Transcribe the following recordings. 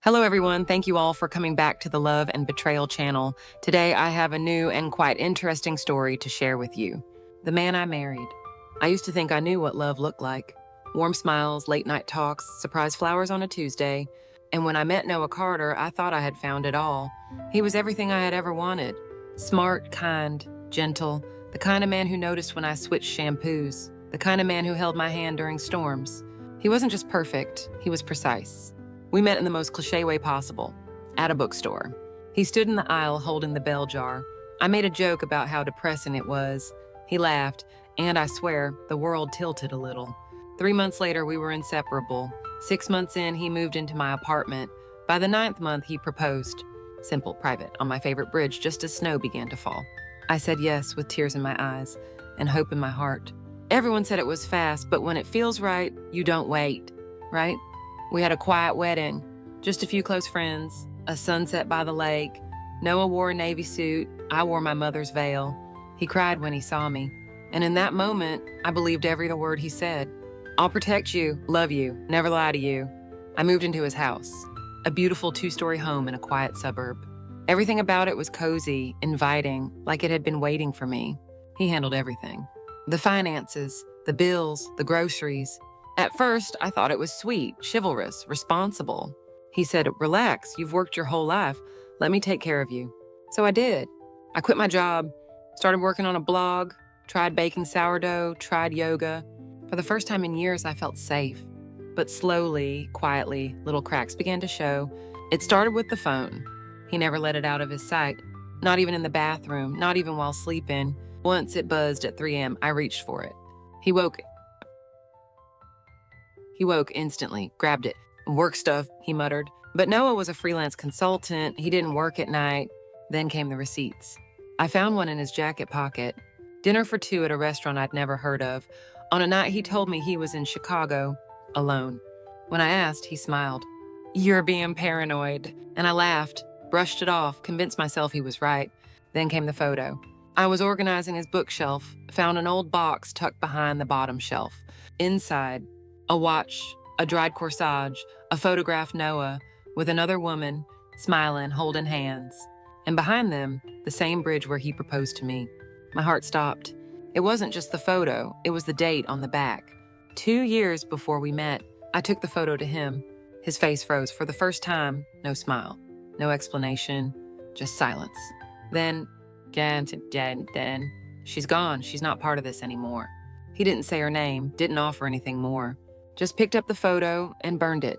Hello, everyone. Thank you all for coming back to the Love and Betrayal channel. Today, I have a new and quite interesting story to share with you. The man I married. I used to think I knew what love looked like. Warm smiles, late night talks, surprise flowers on a Tuesday. And when I met Noah Carter, I thought I had found it all. He was everything I had ever wanted. Smart, kind, gentle, the kind of man who noticed when I switched shampoos, the kind of man who held my hand during storms. He wasn't just perfect, he was precise. We met in the most cliche way possible, at a bookstore. He stood in the aisle holding the bell jar. I made a joke about how depressing it was. He laughed, and I swear, the world tilted a little. 3 months later, we were inseparable. 6 months in, he moved into my apartment. By the 9th month, he proposed. Simple, private, on my favorite bridge, just as snow began to fall. I said yes with tears in my eyes and hope in my heart. Everyone said it was fast, but when it feels right, you don't wait, right? We had a quiet wedding, just a few close friends, a sunset by the lake. Noah wore a Navy suit, I wore my mother's veil. He cried when he saw me, and in that moment, I believed every word he said. I'll protect you, love you, never lie to you. I moved into his house, a beautiful 2-story home in a quiet suburb. Everything about it was cozy, inviting, like it had been waiting for me. He handled everything. The finances, the bills, the groceries. At first, I thought it was sweet, chivalrous, responsible. He said, "Relax, you've worked your whole life. Let me take care of you." So I did. I quit my job, started working on a blog, tried baking sourdough, tried yoga. For the first time in years, I felt safe. But slowly, quietly, little cracks began to show. It started with the phone. He never let it out of his sight, not even in the bathroom, not even while sleeping. Once it buzzed at 3 a.m., I reached for it. He woke instantly, grabbed it. "Work stuff," he muttered. But Noah was a freelance consultant. He didn't work at night. Then came the receipts. I found one in his jacket pocket. Dinner for 2 at a restaurant I'd never heard of. On a night he told me he was in Chicago, alone. When I asked, he smiled. "You're being paranoid." And I laughed, brushed it off, convinced myself he was right. Then came the photo. I was organizing his bookshelf, found an old box tucked behind the bottom shelf. Inside, a watch, a dried corsage, a photographed Noah with another woman, smiling, holding hands. And behind them, the same bridge where he proposed to me. My heart stopped. It wasn't just the photo, it was the date on the back. 2 years before we met, I took the photo to him. His face froze for the first time, no smile, no explanation, just silence. Then, she's gone, she's not part of this anymore. He didn't say her name, didn't offer anything more. Just picked up the photo and burned it,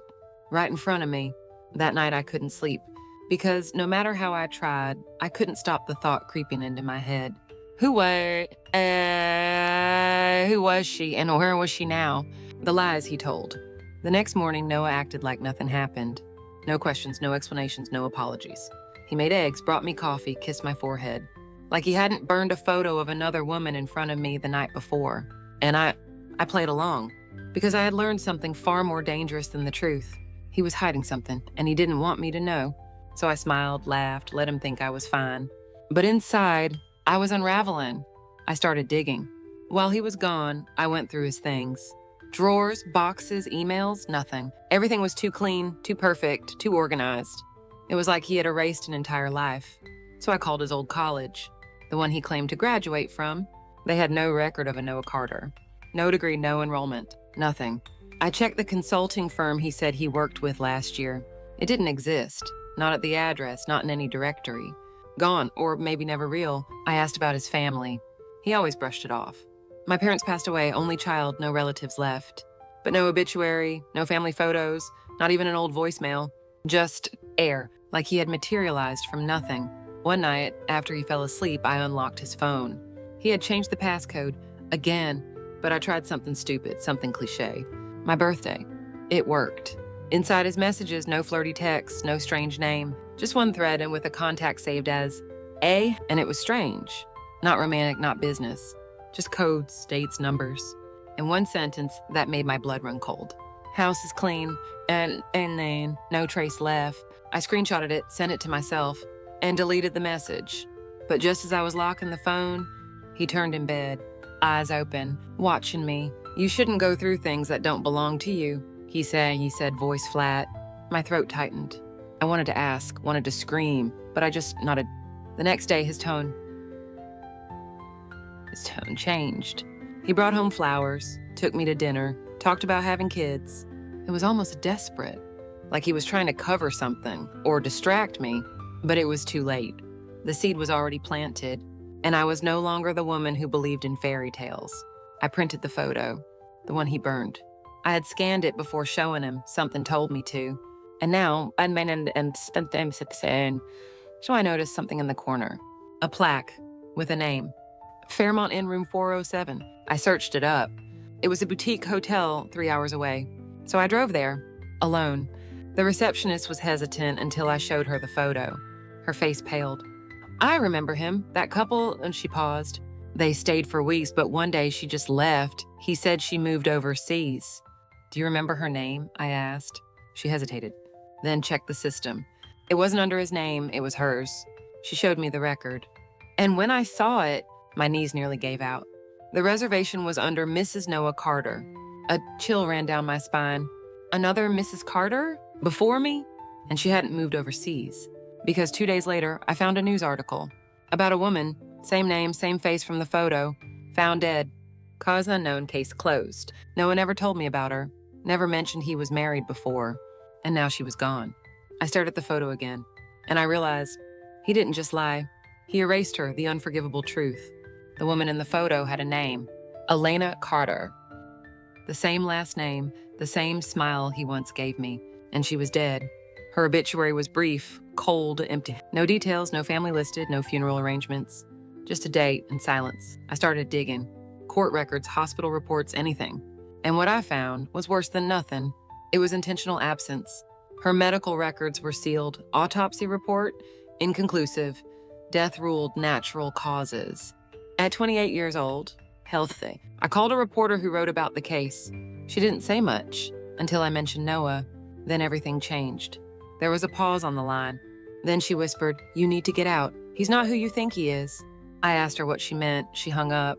right in front of me. That night I couldn't sleep, because no matter how I tried, I couldn't stop the thought creeping into my head. Who was she, and where was she now? The lies he told. The next morning, Noah acted like nothing happened. No questions, no explanations, no apologies. He made eggs, brought me coffee, kissed my forehead. Like he hadn't burned a photo of another woman in front of me the night before. And I played along. Because I had learned something far more dangerous than the truth. He was hiding something, and he didn't want me to know. So I smiled, laughed, let him think I was fine. But inside, I was unraveling. I started digging. While he was gone, I went through his things. Drawers, boxes, emails, nothing. Everything was too clean, too perfect, too organized. It was like he had erased an entire life. So I called his old college, the one he claimed to graduate from. They had no record of a Noah Carter. No degree, no enrollment. Nothing. I checked the consulting firm he said he worked with last year. It didn't exist. Not at the address, not in any directory. Gone, or maybe never real. I asked about his family. He always brushed it off. My parents passed away, only child, no relatives left. But no obituary, no family photos, not even an old voicemail. Just air, like he had materialized from nothing. One night, after he fell asleep, I unlocked his phone. He had changed the passcode, again. But I tried something stupid, something cliche. My birthday. It worked. Inside his messages, no flirty texts, no strange name. Just one thread and with a contact saved as A, and it was strange. Not romantic, not business. Just codes, dates, numbers. And one sentence that made my blood run cold. "House is clean, and then no trace left." I screenshotted it, sent it to myself, and deleted the message. But just as I was locking the phone, he turned in bed. Eyes open, watching me. "You shouldn't go through things that don't belong to you," he said, voice flat. My throat tightened. I wanted to ask, wanted to scream, but I just nodded. The next day, his tone changed. He brought home flowers, took me to dinner, talked about having kids. It was almost desperate, like he was trying to cover something or distract me, but it was too late. The seed was already planted, and I was no longer the woman who believed in fairy tales. I printed the photo, the one he burned. I had scanned it before showing him, something told me to. And now, I'd made and spent them saying, so I noticed something in the corner. A plaque with a name. Fairmont Inn Room 407. I searched it up. It was a boutique hotel 3 hours away. So I drove there, alone. The receptionist was hesitant until I showed her the photo. Her face paled. I remember him, that couple, and she paused. They stayed for weeks, but one day she just left. He said she moved overseas. Do you remember her name? I asked. She hesitated, then checked the system. It wasn't under his name, it was hers. She showed me the record. And when I saw it, my knees nearly gave out. The reservation was under Mrs. Noah Carter. A chill ran down my spine. Another Mrs. Carter? Before me? And she hadn't moved overseas. Because 2 days later, I found a news article about a woman, same name, same face from the photo, found dead. Cause unknown, case closed. No one ever told me about her, never mentioned he was married before, and now she was gone. I stared at the photo again, and I realized he didn't just lie. He erased her, the unforgivable truth. The woman in the photo had a name, Elena Carter. The same last name, the same smile he once gave me, and she was dead. Her obituary was brief, cold, empty. No details, no family listed, no funeral arrangements. Just a date and silence. I started digging. Court records, hospital reports, anything. And what I found was worse than nothing. It was intentional absence. Her medical records were sealed. Autopsy report, inconclusive. Death ruled natural causes. At 28 years old, healthy, I called a reporter who wrote about the case. She didn't say much until I mentioned Noah. Then everything changed. There was a pause on the line. Then she whispered, "You need to get out. He's not who you think he is." I asked her what she meant. She hung up.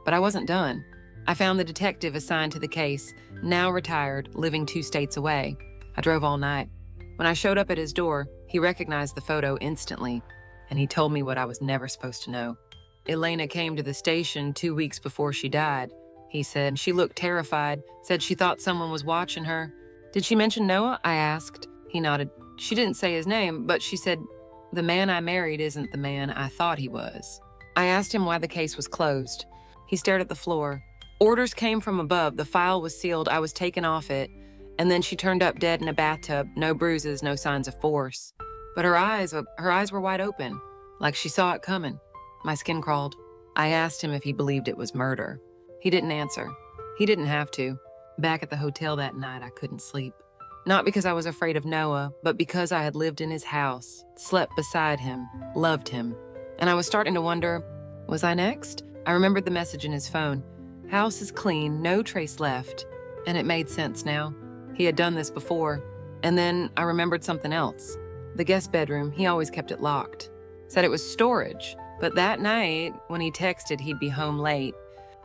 But I wasn't done. I found the detective assigned to the case, now retired, living 2 states away. I drove all night. When I showed up at his door, he recognized the photo instantly, and he told me what I was never supposed to know. Elena came to the station 2 weeks before she died, he said. She looked terrified, said she thought someone was watching her. Did she mention Noah? I asked. He nodded. She didn't say his name, but she said, "The man I married isn't the man I thought he was." I asked him why the case was closed. He stared at the floor. Orders came from above. The file was sealed. I was taken off it. And then she turned up dead in a bathtub. No bruises, no signs of force. But her eyes were wide open, like she saw it coming. My skin crawled. I asked him if he believed it was murder. He didn't answer. He didn't have to. Back at the hotel that night, I couldn't sleep. Not because I was afraid of Noah, but because I had lived in his house, slept beside him, loved him. And I was starting to wonder, was I next? I remembered the message in his phone. House is clean, no trace left. And it made sense now. He had done this before. And then I remembered something else. The guest bedroom, he always kept it locked. Said it was storage. But that night, when he texted he'd be home late,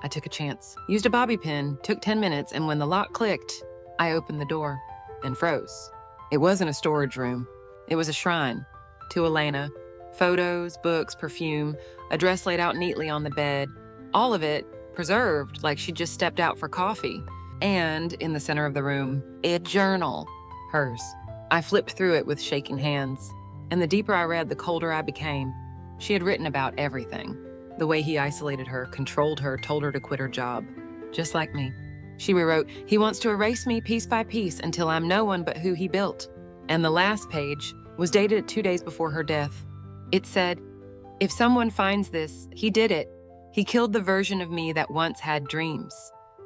I took a chance. Used a bobby pin, took 10 minutes, and when the lock clicked, I opened the door and froze. It wasn't a storage room. It was a shrine to Elena. Photos, books, perfume, a dress laid out neatly on the bed. All of it preserved like she'd just stepped out for coffee. And in the center of the room, a journal. Hers. I flipped through it with shaking hands. And the deeper I read, the colder I became. She had written about everything. The way he isolated her, controlled her, told her to quit her job. Just like me. She rewrote, "He wants to erase me piece by piece until I'm no one but who he built." And the last page was dated 2 days before her death. It said, "If someone finds this, he did it. He killed the version of me that once had dreams.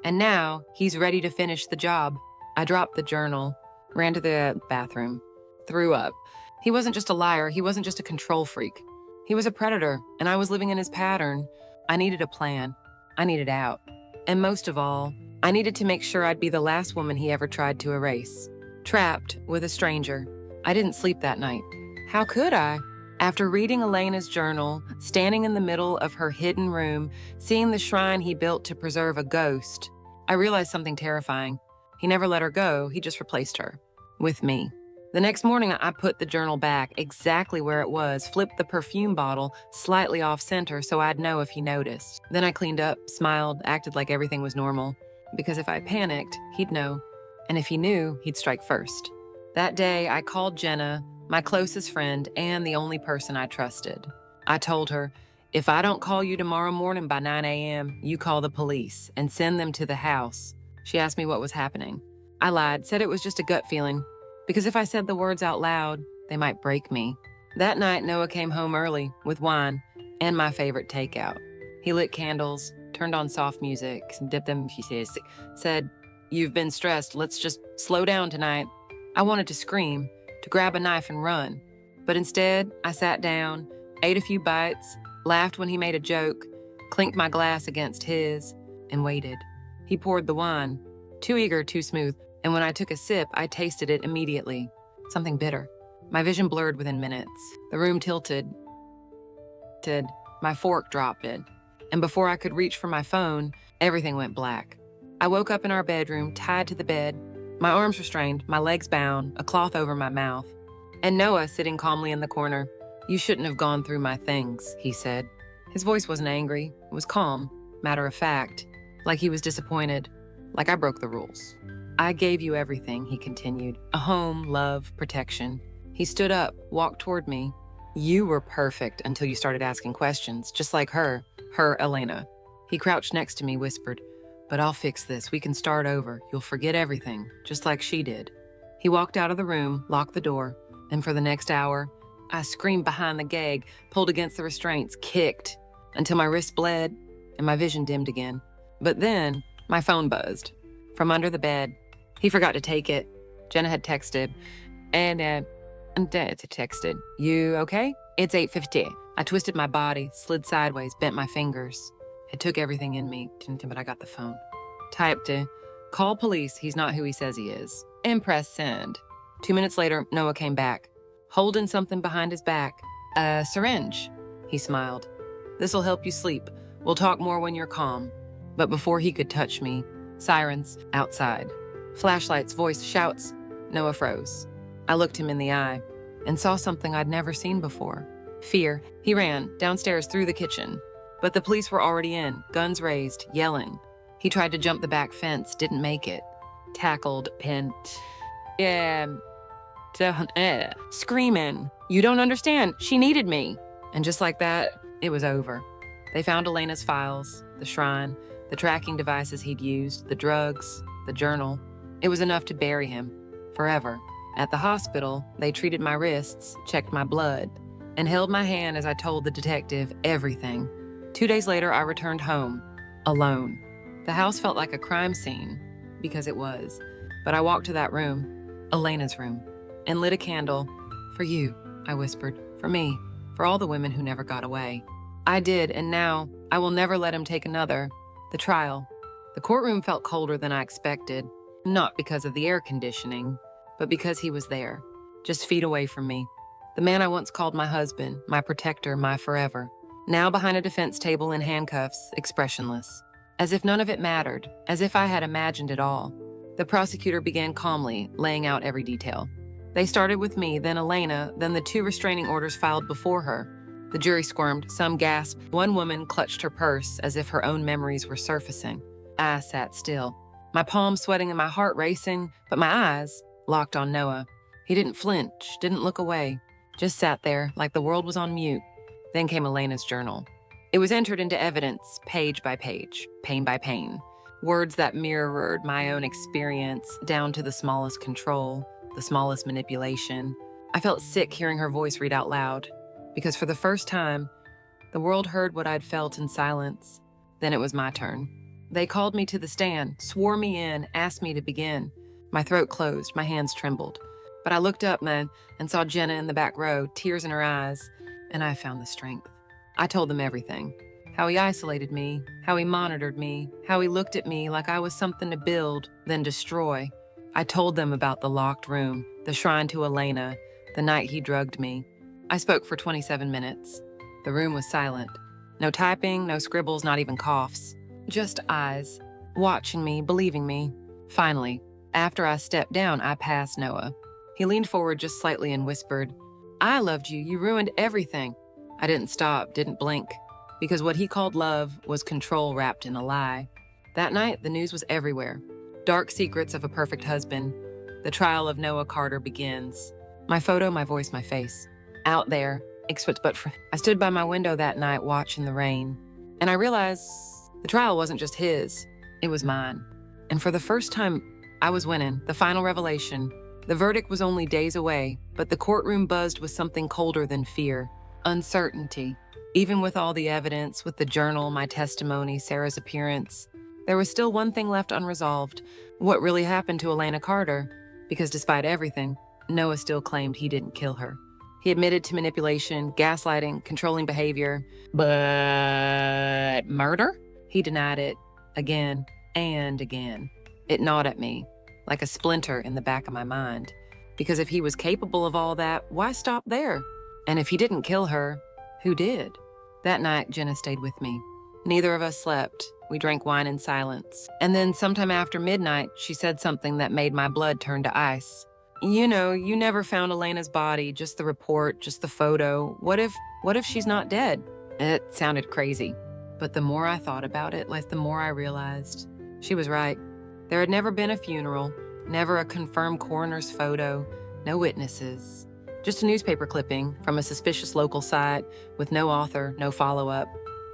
And now he's ready to finish the job." I dropped the journal, ran to the bathroom, threw up. He wasn't just a liar. He wasn't just a control freak. He was a predator, and I was living in his pattern. I needed a plan. I needed out. And most of all, I needed to make sure I'd be the last woman he ever tried to erase. Trapped with a stranger. I didn't sleep that night. How could I? After reading Elena's journal, standing in the middle of her hidden room, seeing the shrine he built to preserve a ghost, I realized something terrifying. He never let her go, he just replaced her. With me. The next morning, I put the journal back exactly where it was, flipped the perfume bottle slightly off center so I'd know if he noticed. Then I cleaned up, smiled, acted like everything was normal. Because if I panicked, he'd know. And if he knew, he'd strike first. That day, I called Jenna, my closest friend and the only person I trusted. I told her, if I don't call you tomorrow morning by 9 a.m., you call the police and send them to the house. She asked me what was happening. I lied, said it was just a gut feeling, because if I said the words out loud, they might break me. That night, Noah came home early with wine and my favorite takeout. He lit candles, turned on soft music, dipped them, said, "You've been stressed, let's just slow down tonight." I wanted to scream, to grab a knife and run. But instead, I sat down, ate a few bites, laughed when he made a joke, clinked my glass against his, and waited. He poured the wine, too eager, too smooth, and when I took a sip, I tasted it immediately. Something bitter. My vision blurred within minutes. The room tilted. My fork dropped it. And before I could reach for my phone, everything went black. I woke up in our bedroom, tied to the bed, my arms restrained, my legs bound, a cloth over my mouth. And Noah sitting calmly in the corner. "You shouldn't have gone through my things," he said. His voice wasn't angry. It was calm, matter of fact, like he was disappointed, like I broke the rules. "I gave you everything," he continued. "A home, love, protection." He stood up, walked toward me. "You were perfect until you started asking questions, just like her, Elena." He crouched next to me, whispered, "But I'll fix this. We can start over. You'll forget everything, just like she did." He walked out of the room, locked the door, and for the next hour, I screamed behind the gag, pulled against the restraints, kicked, until my wrist bled and my vision dimmed again. But then, my phone buzzed. From under the bed. He forgot to take it. Jenna had texted, and texted, "You okay? It's 8:50. I twisted my body, slid sideways, bent my fingers. It took everything in me, but I got the phone. Typed, "Call police, he's not who he says he is." And press send. 2 minutes later, Noah came back, holding something behind his back. "A syringe," he smiled. "This'll help you sleep. We'll talk more when you're calm." But before he could touch me, sirens outside. Flashlights, voice, shouts. Noah froze. I looked him in the eye and saw something I'd never seen before. Fear. He ran downstairs through the kitchen. But the police were already in, guns raised, yelling. He tried to jump the back fence, didn't make it. Tackled, pinned. Screaming, "You don't understand, she needed me." And just like that, it was over. They found Elena's files, the shrine, the tracking devices he'd used, the drugs, the journal. It was enough to bury him, forever. At the hospital, they treated my wrists, checked my blood, and held my hand as I told the detective everything. 2 days later, I returned home, alone. The house felt like a crime scene, because it was. But I walked to that room, Elena's room, and lit a candle. "For you," I whispered. "For me. For all the women who never got away." I did, and now I will never let him take another. The trial. The courtroom felt colder than I expected, not because of the air conditioning, but because he was there, just feet away from me. The man I once called my husband, my protector, my forever. Now behind a defense table in handcuffs, expressionless. As if none of it mattered, as if I had imagined it all. The prosecutor began calmly, laying out every detail. They started with me, then Elena, then the 2 restraining orders filed before her. The jury squirmed, some gasped. One woman clutched her purse as if her own memories were surfacing. I sat still, my palms sweating and my heart racing, but my eyes locked on Noah. He didn't flinch, didn't look away, just sat there like the world was on mute. Then came Elena's journal. It was entered into evidence, page by page, pain by pain. Words that mirrored my own experience, down to the smallest control, the smallest manipulation. I felt sick hearing her voice read out loud, because for the first time, the world heard what I'd felt in silence. Then it was my turn. They called me to the stand, swore me in, asked me to begin. My throat closed, my hands trembled. But I looked up, man, and saw Jenna in the back row, tears in her eyes, and I found the strength. I told them everything. How he isolated me, how he monitored me, how he looked at me like I was something to build, then destroy. I told them about the locked room, the shrine to Elena, the night he drugged me. I spoke for 27 minutes. The room was silent. No typing, no scribbles, not even coughs. Just eyes, watching me, believing me. Finally, after I stepped down, I passed Noah. He leaned forward just slightly and whispered, "I loved you. You ruined everything." I didn't stop, didn't blink, because what he called love was control wrapped in a lie. That night, the news was everywhere. Dark secrets of a perfect husband. The trial of Noah Carter begins. My photo, my voice, my face. Out there. I stood by my window that night watching the rain, and I realized the trial wasn't just his, it was mine. And for the first time, I was winning, the final revelation. The verdict was only days away, but the courtroom buzzed with something colder than fear, uncertainty. Even with all the evidence, with the journal, my testimony, Sarah's appearance, there was still one thing left unresolved. What really happened to Elena Carter? Because despite everything, Noah still claimed he didn't kill her. He admitted to manipulation, gaslighting, controlling behavior. But murder? He denied it again and again. It gnawed at me, like a splinter in the back of my mind. Because if he was capable of all that, why stop there? And if he didn't kill her, who did? That night, Jenna stayed with me. Neither of us slept. We drank wine in silence. And then sometime after midnight, she said something that made my blood turn to ice. You know, you never found Elena's body, just the report, just the photo. What if she's not dead? It sounded crazy. But the more I thought about it, the more I realized she was right. There had never been a funeral, never a confirmed coroner's photo, no witnesses. Just a newspaper clipping from a suspicious local site with no author, no follow-up.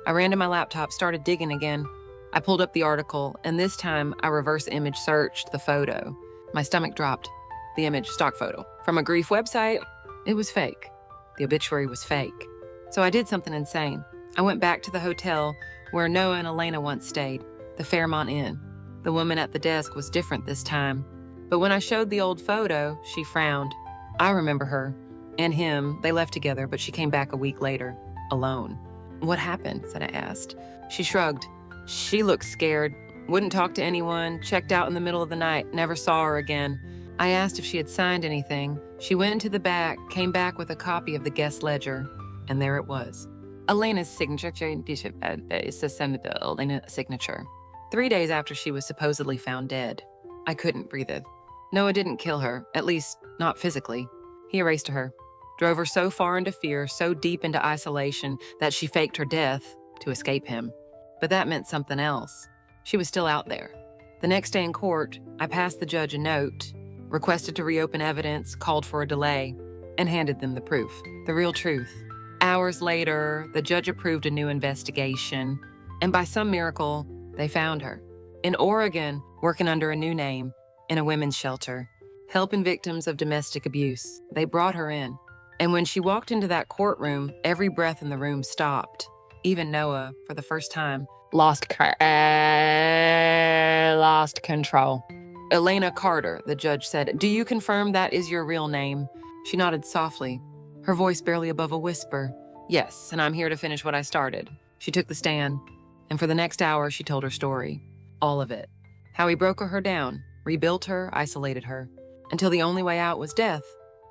I ran to my laptop, started digging again. I pulled up the article, and this time I reverse image searched the photo. My stomach dropped. The image, stock photo. From a grief website, it was fake. The obituary was fake. So I did something insane. I went back to the hotel where Noah and Elena once stayed, the Fairmont Inn. The woman at the desk was different this time. But when I showed the old photo, she frowned. I remember her. And him, they left together, but she came back a week later, alone. "What happened?" said I asked. She shrugged. She looked scared, wouldn't talk to anyone, checked out in the middle of the night, never saw her again. I asked if she had signed anything. She went into the back, came back with a copy of the guest ledger, and there it was. Elena's signature. Elena's signature. 3 days after she was supposedly found dead. I couldn't breathe it. Noah didn't kill her, at least not physically. He erased her, drove her so far into fear, so deep into isolation that she faked her death to escape him. But that meant something else. She was still out there. The next day in court, I passed the judge a note, requested to reopen evidence, called for a delay, and handed them the proof, the real truth. Hours later, the judge approved a new investigation, and by some miracle, they found her. In Oregon, working under a new name, in a women's shelter, helping victims of domestic abuse. They brought her in. And when she walked into that courtroom, every breath in the room stopped. Even Noah, for the first time, lost control. "Elena Carter," the judge said. "Do you confirm that is your real name?" She nodded softly, her voice barely above a whisper. "Yes, and I'm here to finish what I started." She took the stand, and for the next hour, she told her story. All of it. How he broke her down, rebuilt her, isolated her, until the only way out was death.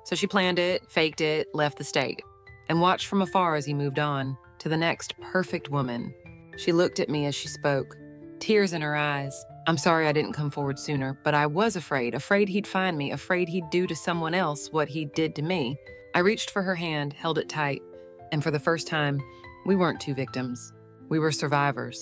So she planned it, faked it, left the state, and watched from afar as he moved on to the next perfect woman. She looked at me as she spoke, tears in her eyes. "I'm sorry I didn't come forward sooner, but I was afraid he'd find me, afraid he'd do to someone else what he did to me." I reached for her hand, held it tight, and for the first time, we weren't two victims. We were survivors.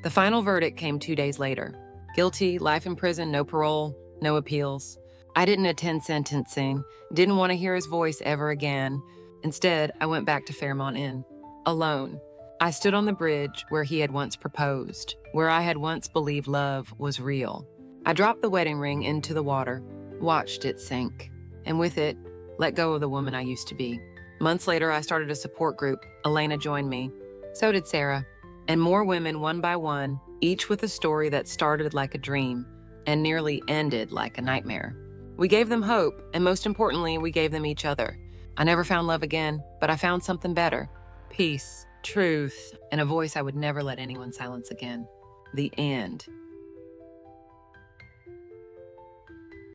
The final verdict came 2 days later. Guilty, life in prison, no parole, no appeals. I didn't attend sentencing, didn't want to hear his voice ever again. Instead, I went back to Fairmont Inn, alone. I stood on the bridge where he had once proposed, where I had once believed love was real. I dropped the wedding ring into the water, watched it sink, and with it, let go of the woman I used to be. Months later, I started a support group. Elena joined me. So did Sarah. And more women, one by one, each with a story that started like a dream and nearly ended like a nightmare. We gave them hope, and most importantly, we gave them each other. I never found love again, but I found something better. Peace, truth, and a voice I would never let anyone silence again. The end.